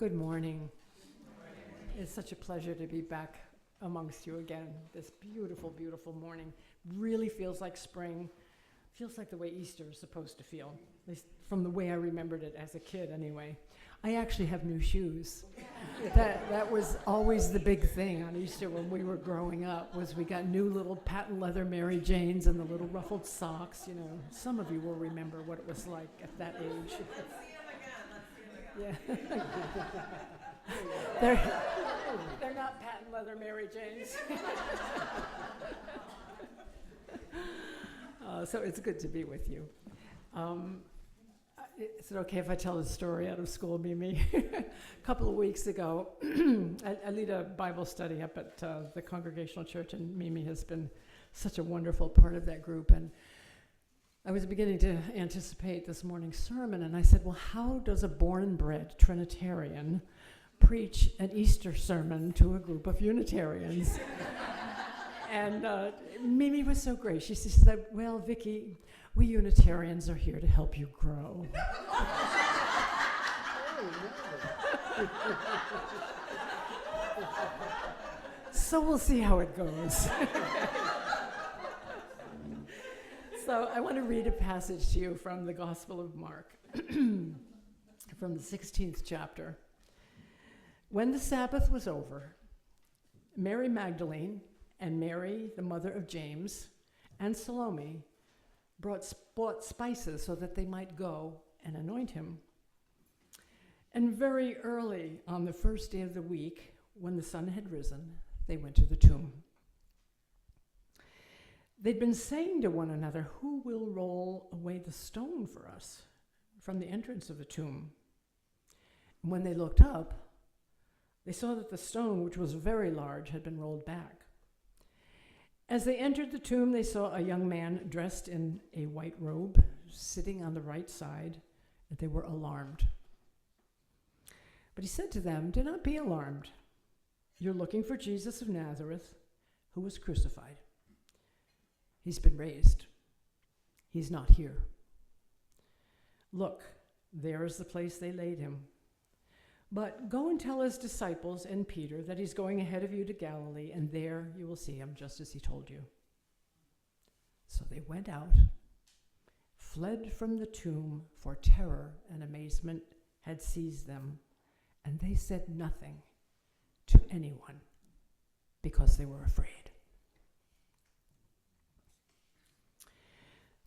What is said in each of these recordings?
Good morning. It's such a pleasure to be back amongst you again this beautiful, beautiful morning. Really feels like spring. Feels like the way Easter is supposed to feel, at least from the way I remembered it as a kid anyway. I actually have new shoes. That was always the big thing on Easter when we were growing up, was we got new little patent leather Mary Janes and the little ruffled socks. You know, some of you will remember what it was like at that age. Yeah. They're not patent leather Mary Janes. So it's good to be with you. Is it okay if I tell a story out of school, Mimi? A couple of weeks ago, I lead a Bible study up at the Congregational Church, and Mimi has been such a wonderful part of that group. And I was beginning to anticipate this morning's sermon, and I said, well, how does a born-bred Trinitarian preach an Easter sermon to a group of Unitarians? And Mimi was so great. She said, well, Vicky, we Unitarians are here to help you grow. So we'll see how it goes. So I want to read a passage to you from the Gospel of Mark, from the 16th chapter. When the Sabbath was over, Mary Magdalene and Mary, the mother of James, and Salome bought spices so that they might go and anoint him. And very early on the first day of the week, when the sun had risen, they went to the tomb. They'd been saying to one another, who will roll away the stone for us from the entrance of the tomb? And when they looked up, they saw that the stone, which was very large, had been rolled back. As they entered the tomb, they saw a young man dressed in a white robe, sitting on the right side, and they were alarmed. But he said to them, do not be alarmed. You're looking for Jesus of Nazareth, who was crucified. He's been raised. He's not here. Look, there is the place they laid him. But go and tell his disciples and Peter that he's going ahead of you to Galilee, and there you will see him just as he told you. So they went out, fled from the tomb, for terror and amazement had seized them, and they said nothing to anyone because they were afraid.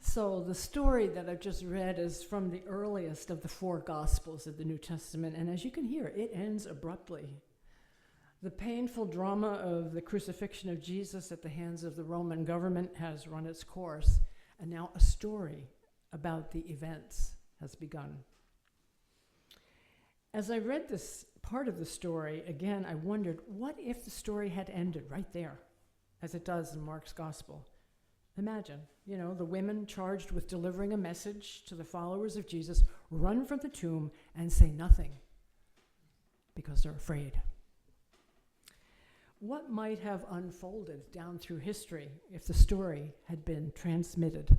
So the story that I've just read is from the earliest of the four Gospels of the New Testament, and as you can hear, it ends abruptly. The painful drama of the crucifixion of Jesus at the hands of the Roman government has run its course, and now a story about the events has begun. As I read this part of the story, again, I wondered, what if the story had ended right there, as it does in Mark's Gospel? Imagine, the women charged with delivering a message to the followers of Jesus run from the tomb and say nothing because they're afraid. What might have unfolded down through history if the story had been transmitted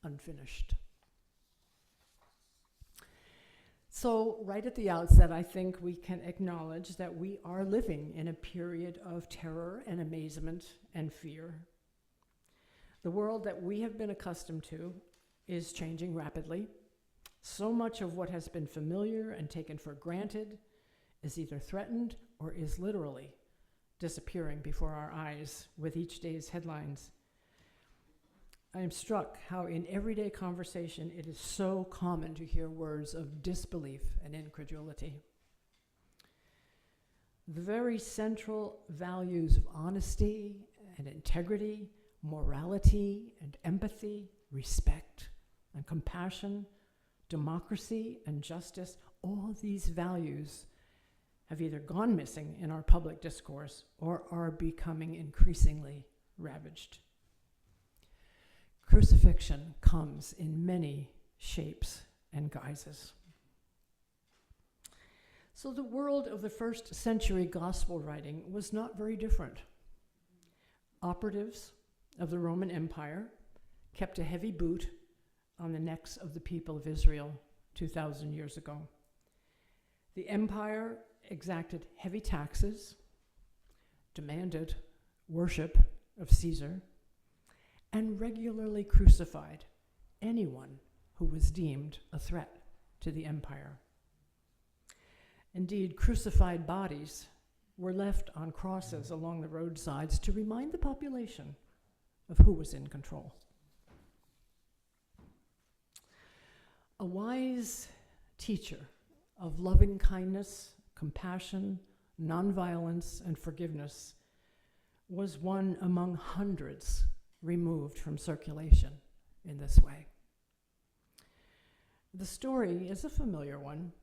unfinished? So right at the outset, I think we can acknowledge that we are living in a period of terror and amazement and fear. The world that we have been accustomed to is changing rapidly. So much of what has been familiar and taken for granted is either threatened or is literally disappearing before our eyes with each day's headlines. I am struck how in everyday conversation it is so common to hear words of disbelief and incredulity. The very central values of honesty and integrity, morality and empathy, respect and compassion, democracy and justice, all these values have either gone missing in our public discourse or are becoming increasingly ravaged. Crucifixion comes in many shapes and guises. So the world of the first century gospel writing was not very different. Operatives of the Roman Empire kept a heavy boot on the necks of the people of Israel 2,000 years ago. The empire exacted heavy taxes, demanded worship of Caesar, and regularly crucified anyone who was deemed a threat to the empire. Indeed, crucified bodies were left on crosses along the roadsides to remind the population of who was in control. A wise teacher of loving kindness, compassion, nonviolence, and forgiveness was one among hundreds removed from circulation in this way. The story is a familiar one.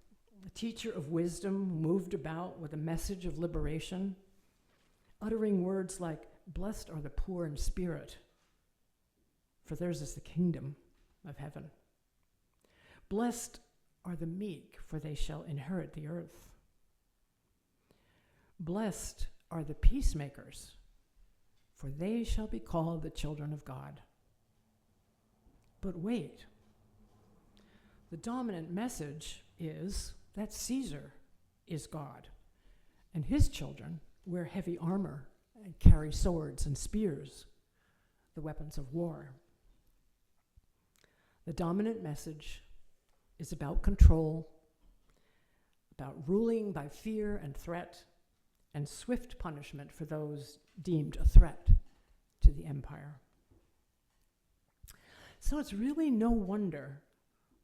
A teacher of wisdom moved about with a message of liberation, uttering words like, "Blessed are the poor in spirit, for theirs is the kingdom of heaven. Blessed are the meek, for they shall inherit the earth. Blessed are the peacemakers, for they shall be called the children of God." But wait, the dominant message is that Caesar is God, and his children wear heavy armor and carry swords and spears, the weapons of war. The dominant message is about control, about ruling by fear and threat, and swift punishment for those deemed a threat to the empire. So it's really no wonder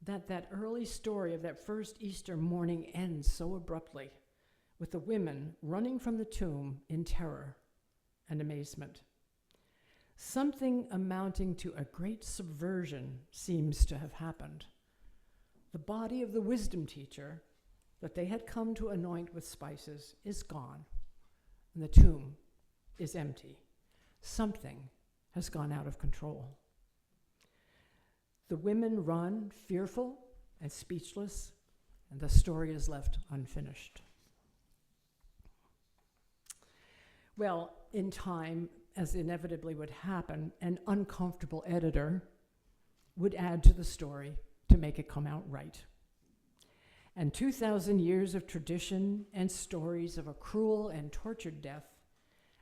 that early story of that first Easter morning ends so abruptly, with the women running from the tomb in terror and amazement. Something amounting to a great subversion seems to have happened. The body of the wisdom teacher that they had come to anoint with spices is gone, and the tomb is empty. Something has gone out of control. The women run, fearful and speechless, and the story is left unfinished. Well, in time, as inevitably would happen, an uncomfortable editor would add to the story to make it come out right. And 2,000 years of tradition and stories of a cruel and tortured death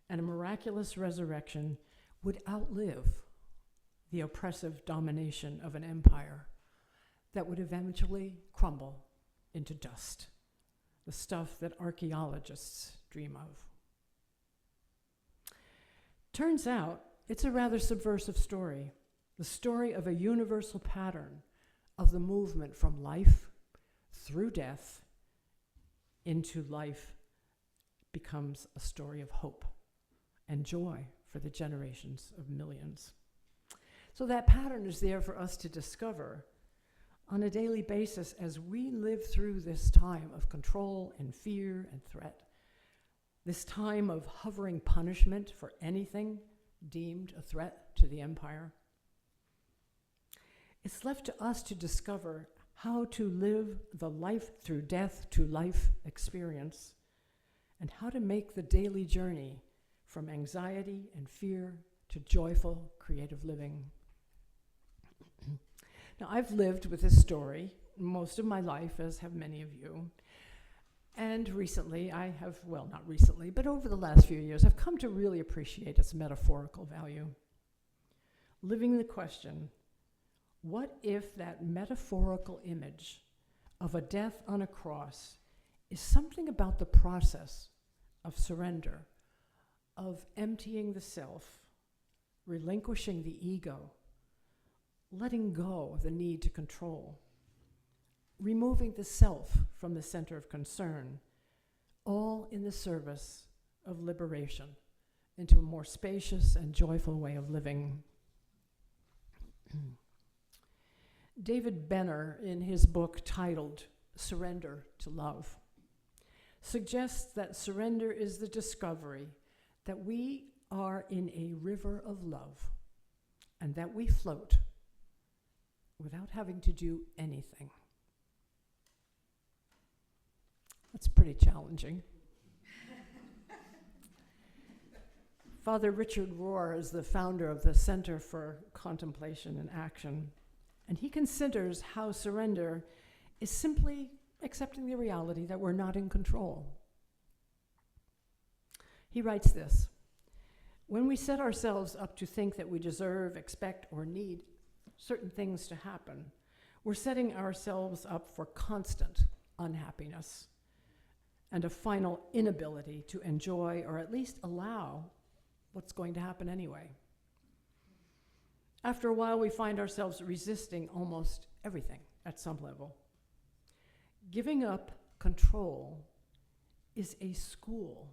and a miraculous resurrection would outlive the oppressive domination of an empire that would eventually crumble into dust, the stuff that archaeologists dream of. Turns out it's a rather subversive story, the story of a universal pattern of the movement from life through death into life becomes a story of hope and joy for the generations of millions. So that pattern is there for us to discover on a daily basis as we live through this time of control and fear and threat, this time of hovering punishment for anything deemed a threat to the empire. It's left to us to discover how to live the life through death to life experience and how to make the daily journey from anxiety and fear to joyful, creative living. Now, I've lived with this story most of my life, as have many of you. And recently, not recently, but over the last few years, I've come to really appreciate its metaphorical value. Living the question, what if that metaphorical image of a death on a cross is something about the process of surrender, of emptying the self, relinquishing the ego, letting go of the need to control, removing the self from the center of concern, all in the service of liberation into a more spacious and joyful way of living. David Benner, in his book titled Surrender to Love, suggests that surrender is the discovery that we are in a river of love and that we float without having to do anything. That's pretty challenging. Father Richard Rohr is the founder of the Center for Contemplation and Action, and he considers how surrender is simply accepting the reality that we're not in control. He writes this: when we set ourselves up to think that we deserve, expect, or need certain things to happen, we're setting ourselves up for constant unhappiness and a final inability to enjoy or at least allow what's going to happen anyway. After a while, we find ourselves resisting almost everything at some level. Giving up control is a school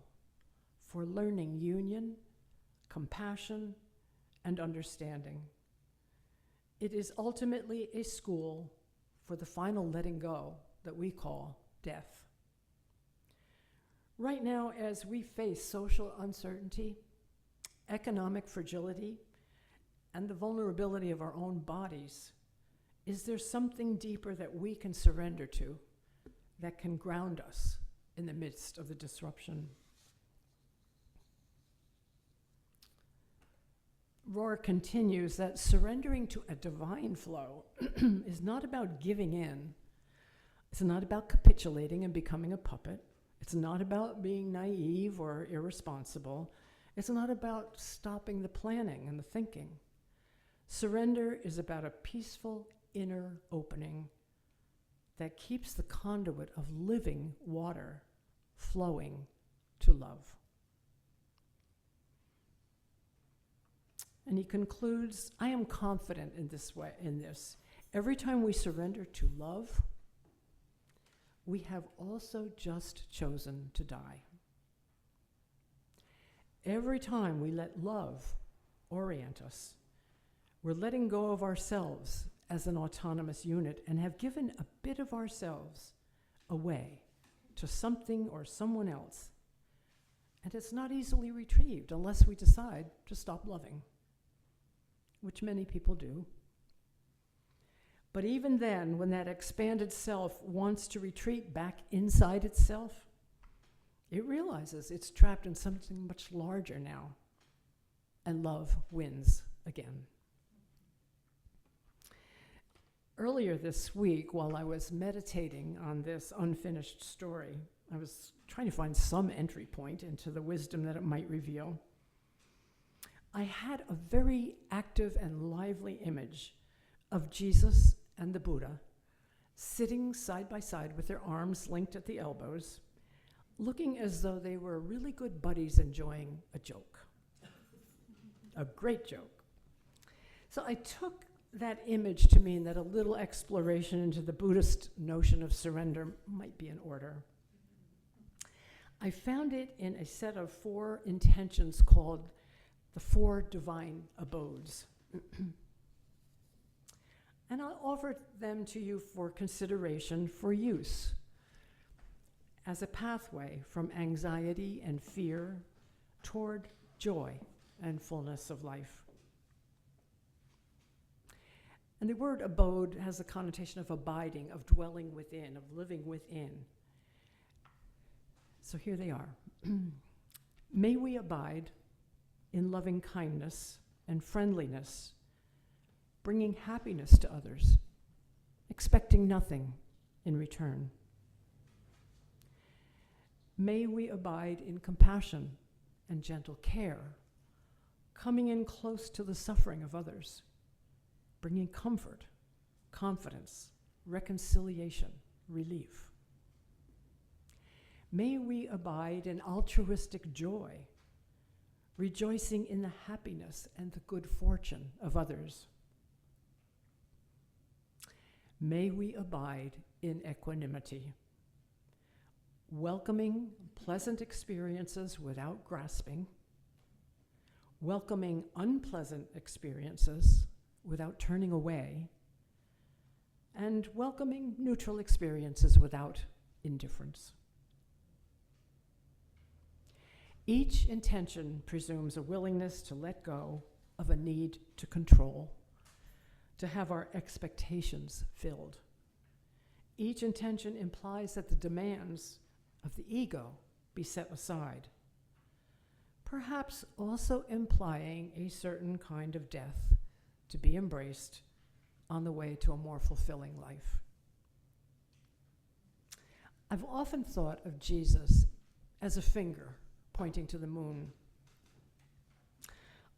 for learning union, compassion, and understanding. It is ultimately a school for the final letting go that we call death. Right now, as we face social uncertainty, economic fragility, and the vulnerability of our own bodies, is there something deeper that we can surrender to that can ground us in the midst of the disruption? Rohr continues that surrendering to a divine flow is not about giving in. It's not about capitulating and becoming a puppet. It's not about being naive or irresponsible. It's not about stopping the planning and the thinking. Surrender is about a peaceful inner opening that keeps the conduit of living water flowing to love. And he concludes, I am confident in this. Every time we surrender to love, we have also just chosen to die. Every time we let love orient us, we're letting go of ourselves as an autonomous unit and have given a bit of ourselves away to something or someone else. And it's not easily retrieved unless we decide to stop loving, which many people do. But even then, when that expanded self wants to retreat back inside itself, it realizes it's trapped in something much larger now, and love wins again. Earlier this week, while I was meditating on this unfinished story, I was trying to find some entry point into the wisdom that it might reveal. I had a very active and lively image of Jesus and the Buddha sitting side by side with their arms linked at the elbows, looking as though they were really good buddies enjoying a joke, a great joke. So I took that image to mean that a little exploration into the Buddhist notion of surrender might be in order. I found it in a set of 4 intentions called the 4 divine abodes. And I'll offer them to you for consideration, for use, as a pathway from anxiety and fear toward joy and fullness of life. And the word abode has a connotation of abiding, of dwelling within, of living within. So here they are. May we abide in loving kindness and friendliness, bringing happiness to others, expecting nothing in return. May we abide in compassion and gentle care, coming in close to the suffering of others, bringing comfort, confidence, reconciliation, relief. May we abide in altruistic joy, rejoicing in the happiness and the good fortune of others. May we abide in equanimity, welcoming pleasant experiences without grasping, welcoming unpleasant experiences without turning away, and welcoming neutral experiences without indifference. Each intention presumes a willingness to let go of a need to control, to have our expectations filled. Each intention implies that the demands of the ego be set aside, perhaps also implying a certain kind of death to be embraced on the way to a more fulfilling life. I've often thought of Jesus as a finger pointing to the moon.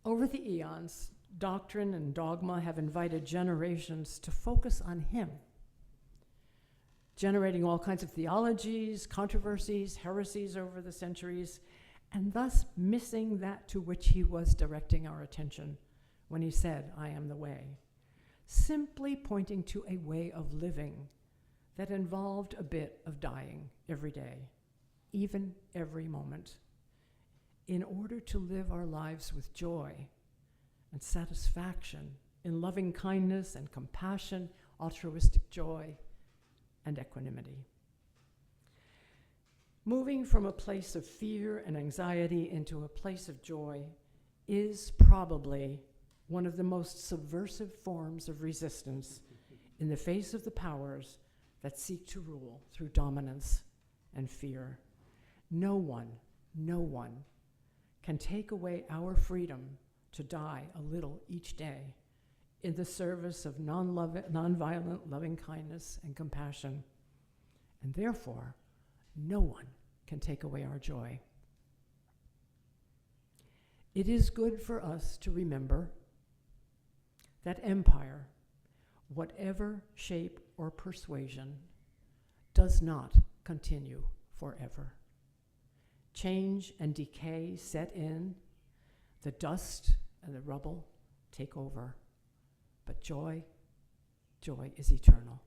Over the eons, doctrine and dogma have invited generations to focus on him, generating all kinds of theologies, controversies, heresies over the centuries, and thus missing that to which he was directing our attention when he said, "I am the way," simply pointing to a way of living that involved a bit of dying every day, even every moment, in order to live our lives with joy and satisfaction in loving kindness and compassion, altruistic joy, and equanimity. Moving from a place of fear and anxiety into a place of joy is probably one of the most subversive forms of resistance in the face of the powers that seek to rule through dominance and fear. No one can take away our freedom to die a little each day in the service of nonviolent loving kindness and compassion. And therefore, no one can take away our joy. It is good for us to remember that empire, whatever shape or persuasion, does not continue forever. Change and decay set in, the dust and the rubble take over, but joy is eternal.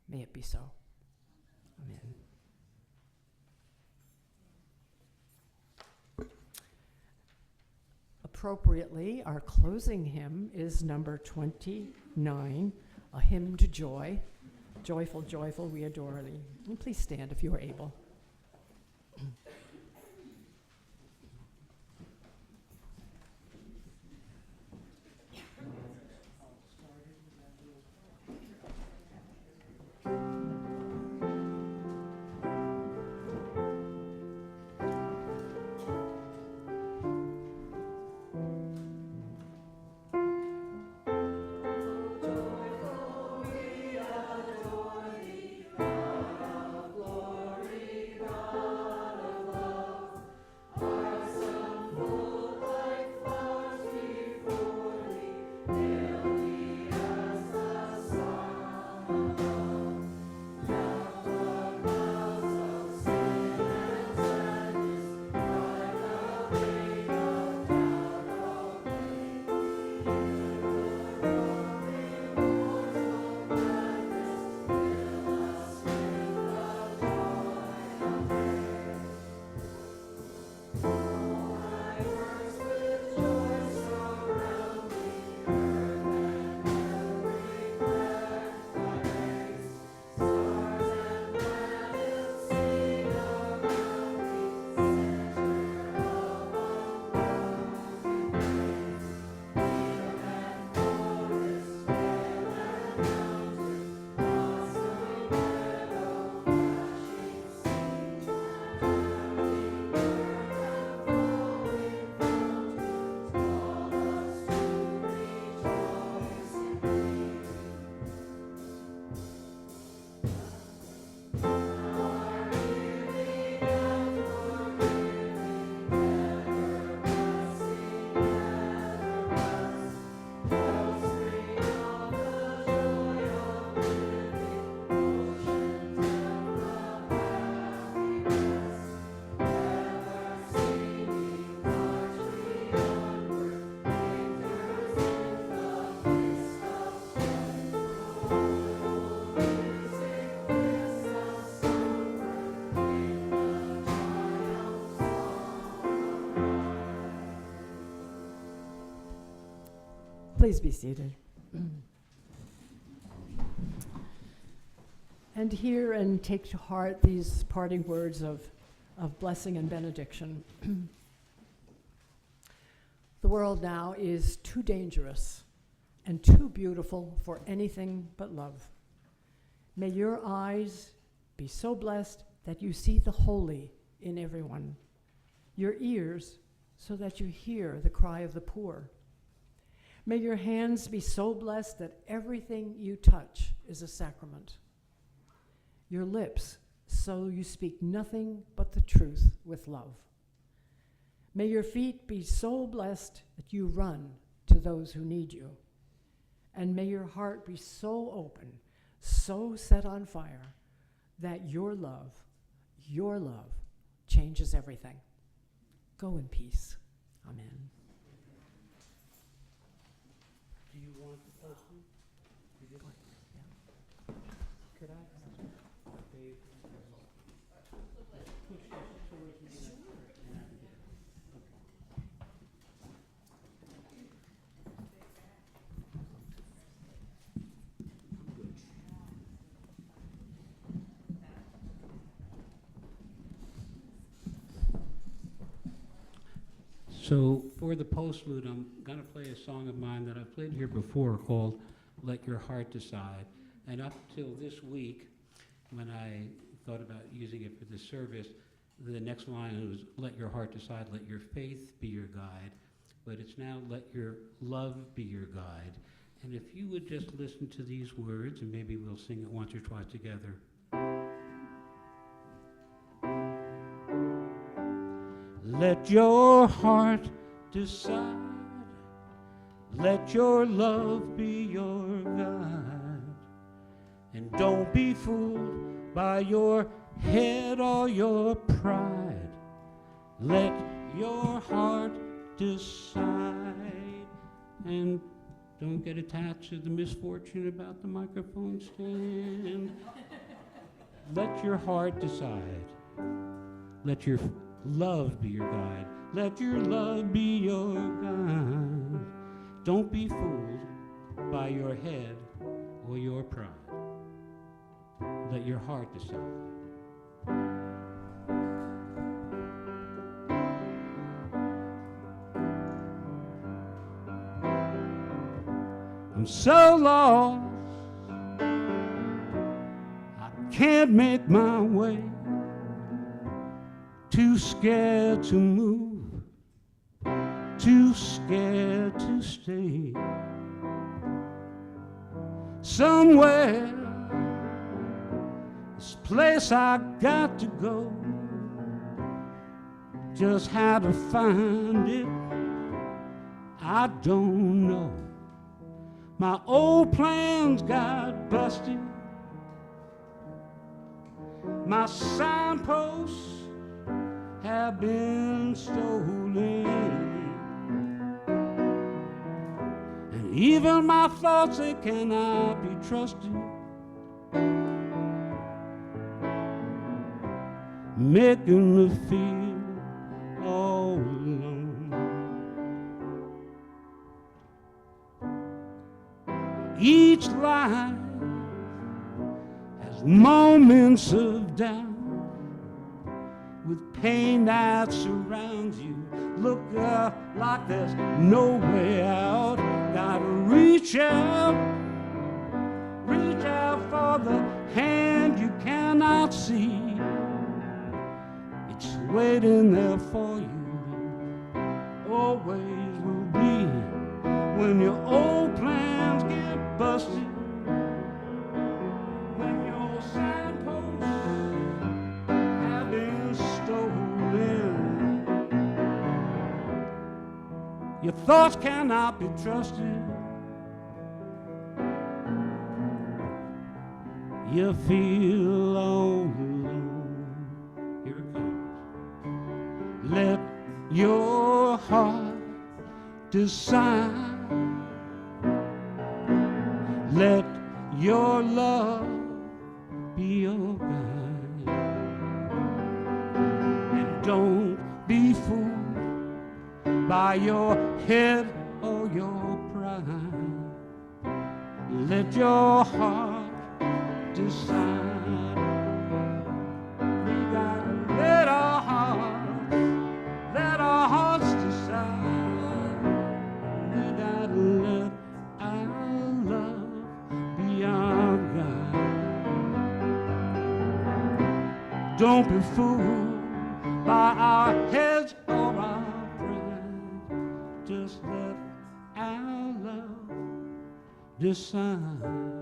May it be so. Amen. Appropriately, our closing hymn is number 29, A Hymn to Joy. Joyful, joyful, we adore thee. And please stand if you are able. Please be seated. And hear and take to heart these parting words of blessing and benediction. The world now is too dangerous and too beautiful for anything but love. May your eyes be so blessed that you see the holy in everyone, your ears so that you hear the cry of the poor. May your hands be so blessed that everything you touch is a sacrament. Your lips so you speak nothing but the truth with love. May your feet be so blessed that you run to those who need you. And may your heart be so open, so set on fire, that your love changes everything. Go in peace. Amen. Do you want the postman? Yeah. Could I ask Dave? Push this so we can get it. So for the postlude, I'm going to play a song of mine that I've played here before called Let Your Heart Decide. And up till this week, when I thought about using it for this service, the next line was let your heart decide, let your faith be your guide. But it's now let your love be your guide. And if you would just listen to these words, and maybe we'll sing it once or twice together. Let your heart decide, let your love be your guide, and don't be fooled by your head or your pride. Let your heart decide, and don't get attached to the misfortune about the microphone stand. Let your heart decide, let your love be your guide. Let your love be your guide. Don't be fooled by your head or your pride. Let your heart decide. I'm so lost, I can't make my way. Too scared to move, too scared to stay. Somewhere, this place I got to go. Just how to find it, I don't know. My old plans got busted, my signposts have been stolen, and even my thoughts, they cannot be trusted, making me feel all alone. Each life has moments of doubt, with pain that surrounds you. Look like there's no way out. Gotta reach out for the hand you cannot see. It's waiting there for you, always will be. When your old plans get busted, when your signposts have been stolen, your thoughts cannot be trusted. You feel all alone. Here it comes. Let your heart decide. Let your love be your guide. And don't be fooled by your head or your pride. Let your heart decide. We gotta let our hearts decide. We gotta let our love be our guide. Don't be fooled by our heads or our pride. Just let our love decide.